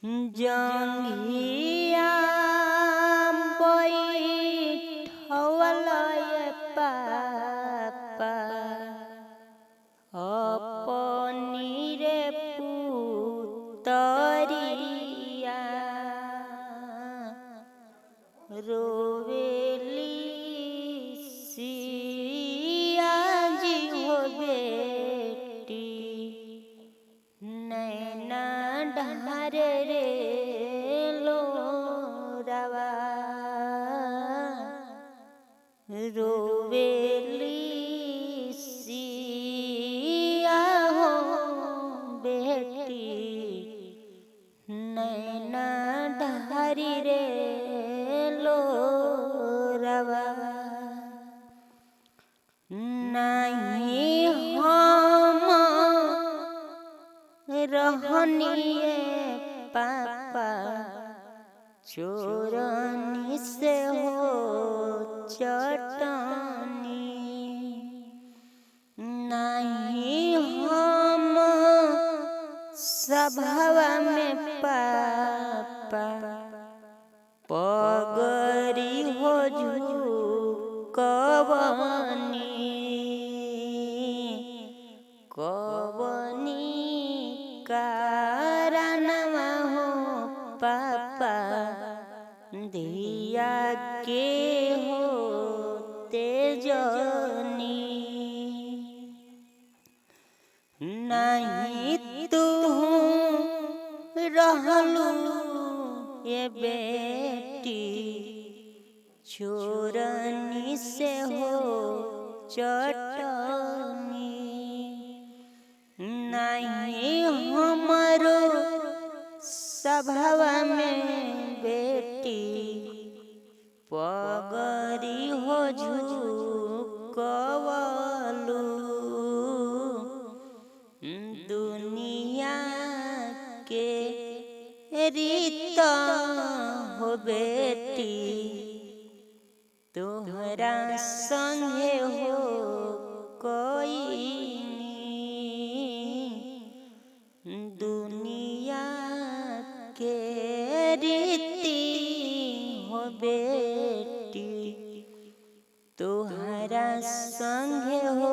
जंघिया बैठवलय पापा अपनी रे पुतरिया रोवेली सिया जी हो बेटी नैना ढार रे लोरावा रोवेली सिया हो बेटी नैना ढारी रे लोरावा नहीं हम रहनिए पापा चोरनी से हो चटनी नहीं हम सभावा में पापा पगरी हो झुकवनी कवनी कारणवा हो पापा धिया के हो तेजनी नहीं तू रहलू ये बेटी चोरनी से हो चटनी नहीं हमरो सभावा में बेटी पगरी हो झुकवलू दुनिया के रीत हो बेटी तोहरा संगे हो कोई दुनिया के रीति हो बेटी तोहरा संगे हो